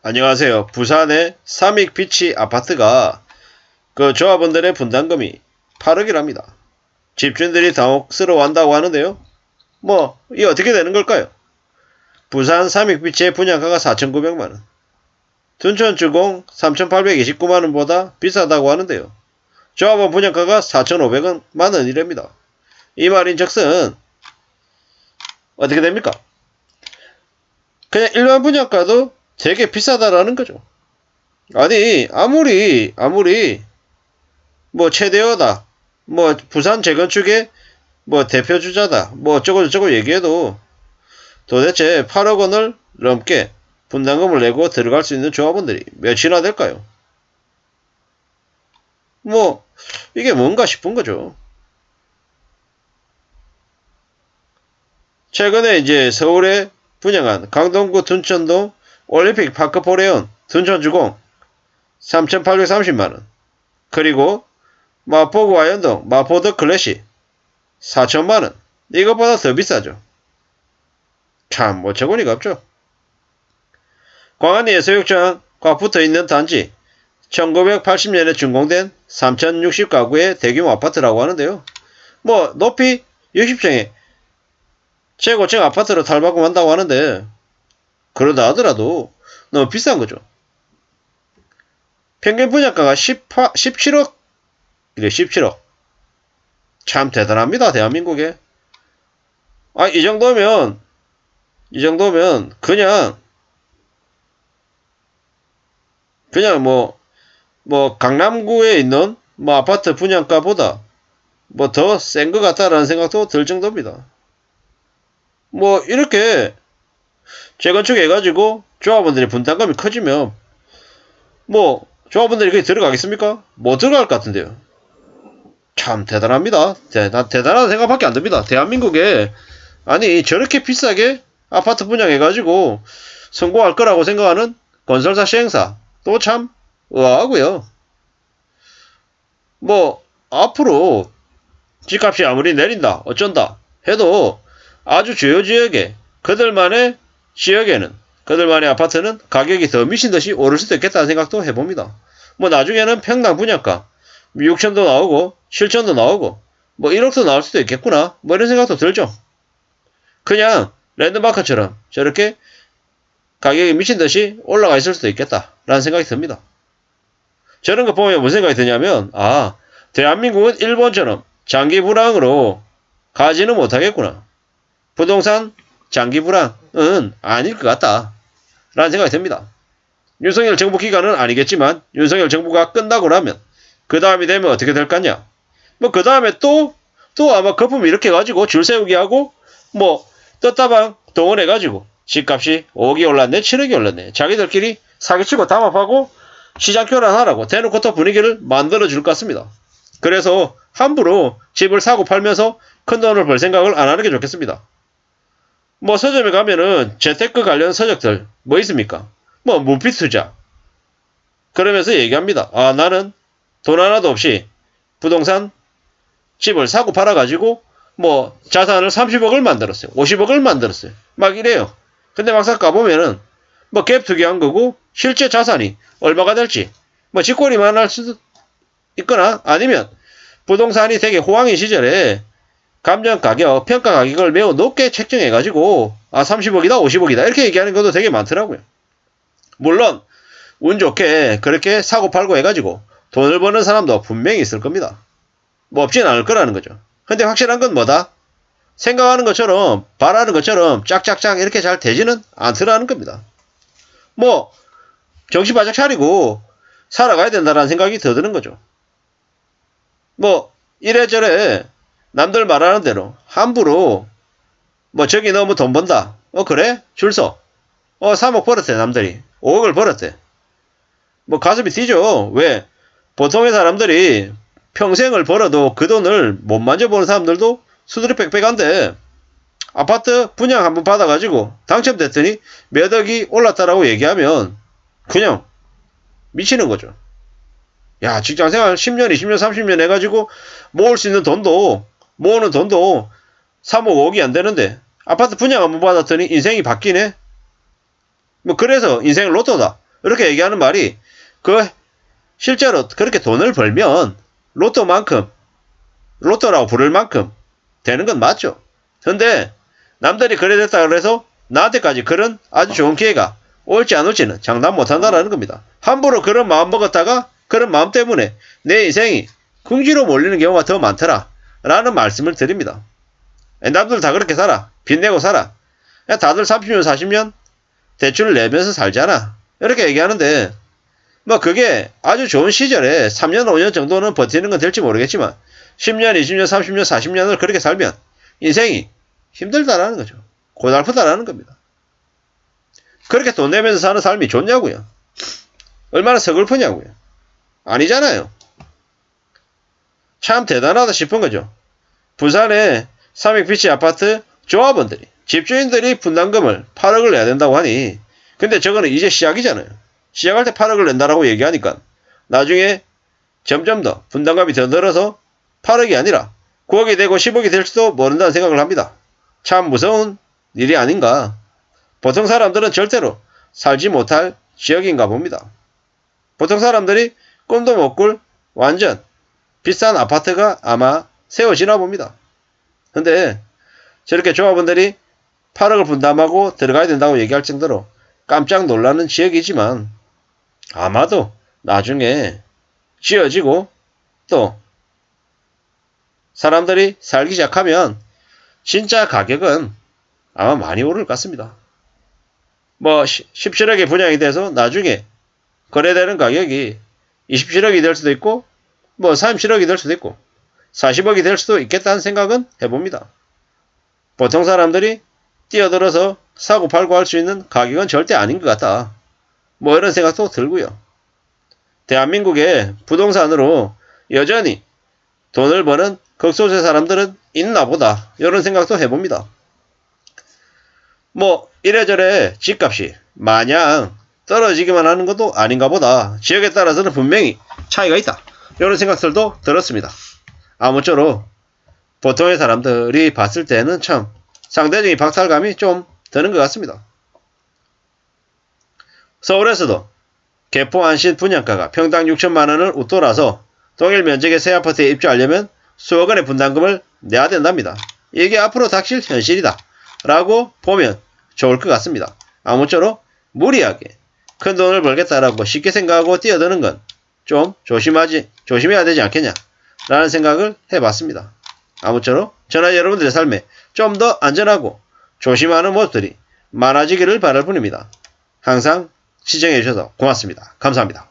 안녕하세요. 부산의 삼익비치 아파트가 그 조합원들의 분담금이 8억이랍니다. 집주인들이 당혹스러워한다고 하는데요. 이게 어떻게 되는 걸까요? 부산 삼익비치의 분양가가 4,900만원, 둔천주공 3,829만원보다 비싸다고 하는데요. 조합원 분양가가 4,500만원이랍니다. 이 말인즉슨 어떻게 됩니까? 그냥 일반 분양가도 되게 비싸다라는 거죠. 아니 아무리 최대어다, 부산 재건축의 대표주자다, 어쩌고 얘기해도 도대체 8억 원을 넘게 분담금을 내고 들어갈 수 있는 조합원들이 몇이나 될까요? 이게 뭔가 싶은 거죠. 최근에 이제 서울에 분양한 강동구 둔천동 올림픽 파크 포레온 둔천주공 3,830만원, 그리고 마포구 아현동 마포더 클래시 4천만원, 이것보다 더 비싸죠. 참 어처구니가 없죠. 광안리 해수욕장과 붙어있는 단지 1980년에 준공된 3,060가구의 대규모 아파트라고 하는데요. 높이 60층에 최고층 아파트로 탈바꿈한다고 하는데, 그러다 하더라도 너무 비싼 거죠. 평균 분양가가 17억, 이래 17억. 참 대단합니다, 대한민국에. 이 정도면 그냥 강남구에 있는 아파트 분양가보다 더 센 것 같다라는 생각도 들 정도입니다. 이렇게 재건축 해가지고 조합원들이 분담금이 커지면 조합원들이 거기 들어가겠습니까? 못 들어갈 것 같은데요. 참 대단합니다. 대단한 생각밖에 안 듭니다. 대한민국에 저렇게 비싸게 아파트 분양해가지고 성공할 거라고 생각하는 건설사 시행사 또 참 의아하고요. 앞으로 집값이 아무리 내린다 어쩐다 해도 아주 주요 지역에 그들만의 아파트는 가격이 더 미친듯이 오를 수도 있겠다는 생각도 해봅니다. 나중에는 평당 분양가 6천도 나오고 7천도 나오고 1억도 나올 수도 있겠구나, 이런 생각도 들죠. 그냥 랜드마크처럼 저렇게 가격이 미친듯이 올라가 있을 수도 있겠다라는 생각이 듭니다. 저런 거 보면 무슨 생각이 드냐면, 대한민국은 일본처럼 장기 불황으로 가지는 못하겠구나, 부동산 장기 불황은 아닐 것 같다 라는 생각이 듭니다. 윤석열 정부 기간은 아니겠지만 윤석열 정부가 끝나고 나면 그 다음이 되면 어떻게 될 거냐, 그 다음에 또 아마 거품 이렇게 가지고 줄 세우기 하고 떴다방 동원해가지고 집값이 5억이 올랐네 7억이 올랐네 자기들끼리 사기치고 담합하고 시장 교란하라고 대놓고 또 분위기를 만들어줄 것 같습니다. 그래서 함부로 집을 사고 팔면서 큰돈을 벌 생각을 안 하는 게 좋겠습니다. 서점에 가면은 재테크 관련 서적들 있습니까? 무피 투자 그러면서 얘기합니다. 나는 돈 하나도 없이 부동산 집을 사고 팔아가지고 자산을 30억을 만들었어요, 50억을 만들었어요, 이래요. 근데 막상 가보면은 갭 투기한 거고 실제 자산이 얼마가 될지 쥐꼬리만 할 수도 있거나, 아니면 부동산이 되게 호황인 시절에 감정 가격, 평가 가격을 매우 높게 책정해가지고 30억이다 50억이다 이렇게 얘기하는 것도 되게 많더라고요. 물론 운 좋게 그렇게 사고 팔고 해가지고 돈을 버는 사람도 분명히 있을 겁니다. 없진 않을 거라는 거죠. 근데 확실한 건 뭐다? 생각하는 것처럼 바라는 것처럼 짝짝짝 이렇게 잘 되지는 않더라는 겁니다. 정신 바짝 차리고 살아가야 된다는 생각이 더 드는 거죠. 이래저래 남들 말하는 대로 함부로 저기 너무 돈 번다, 그래? 줄 서. 3억 벌었대, 남들이 5억을 벌었대. 가슴이 뛰죠. 왜? 보통의 사람들이 평생을 벌어도 그 돈을 못 만져보는 사람들도 수두룩 빽빽한데, 아파트 분양 한번 받아가지고 당첨됐더니 몇 억이 올랐다라고 얘기하면 그냥 미치는 거죠. 야, 직장생활 10년 20년 30년 해가지고 모을 수 있는 돈도, 모으는 돈도 3억 5억이 안 되는데 아파트 분양 한번 받았더니 인생이 바뀌네. 그래서 인생은 로또다, 이렇게 얘기하는 말이 실제로 그렇게 돈을 벌면 로또라고 부를 만큼 되는 건 맞죠. 근데 남들이 그래 됐다 그래서 나한테까지 그런 아주 좋은 기회가 올지 안 올지는 장담 못한다라는 겁니다. 함부로 그런 마음 먹었다가 그런 마음 때문에 내 인생이 궁지로 몰리는 경우가 더 많더라 라는 말씀을 드립니다. 남들 다 그렇게 살아. 빚내고 살아. 다들 30년 40년 대출을 내면서 살잖아. 이렇게 얘기하는데 뭐 그게 아주 좋은 시절에 3년 5년 정도는 버티는 건 될지 모르겠지만 10년 20년 30년 40년을 그렇게 살면 인생이 힘들다라는 거죠. 고달프다라는 겁니다. 그렇게 돈 내면서 사는 삶이 좋냐고요. 얼마나 서글프냐고요. 아니잖아요. 참 대단하다 싶은 거죠. 부산의 삼익피치 아파트 조합원들이 집주인들이 분담금을 8억을 내야 된다고 하니 근데 저거는 이제 시작이잖아요. 시작할 때 8억을 낸다라고 얘기하니까 나중에 점점 더 분담금이 더 늘어서 8억이 아니라 9억이 되고 10억이 될지도 모른다는 생각을 합니다. 참 무서운 일이 아닌가. 보통 사람들은 절대로 살지 못할 지역인가 봅니다. 보통 사람들이 꿈도 못 꿀 완전 비싼 아파트가 아마 세워지나 봅니다. 근데 저렇게 조합원들이 8억을 분담하고 들어가야 된다고 얘기할 정도로 깜짝 놀라는 지역이지만 아마도 나중에 지어지고 또 사람들이 살기 시작하면 진짜 가격은 아마 많이 오를 것 같습니다. 뭐 17억에 분양이 돼서 나중에 거래되는 가격이 27억이 될 수도 있고 뭐 37억이 될 수도 있고 40억이 될 수도 있겠다는 생각은 해봅니다. 보통 사람들이 뛰어들어서 사고 팔고 할 수 있는 가격은 절대 아닌 것 같다. 뭐 이런 생각도 들고요. 대한민국의 부동산으로 여전히 돈을 버는 극소수의 사람들은 있나 보다. 이런 생각도 해봅니다. 뭐 이래저래 집값이 마냥 떨어지기만 하는 것도 아닌가 보다. 지역에 따라서는 분명히 차이가 있다. 이런 생각들도 들었습니다. 아무쪼록 보통의 사람들이 봤을 때는 참 상대적인 박탈감이 좀 드는 것 같습니다. 서울에서도 개포 안신 분양가가 평당 6천만 원을 웃돌아서 동일 면적의 새 아파트에 입주하려면 수억 원의 분담금을 내야 된답니다. 이게 앞으로 닥칠 현실이다 라고 보면 좋을 것 같습니다. 아무쪼록 무리하게 큰 돈을 벌겠다라고 쉽게 생각하고 뛰어드는 건 좀 조심해야 되지 않겠냐 라는 생각을 해봤습니다. 아무쪼록 저나 여러분들의 삶에 좀 더 안전하고 조심하는 모습들이 많아지기를 바랄 뿐입니다. 항상 시청해주셔서 고맙습니다. 감사합니다.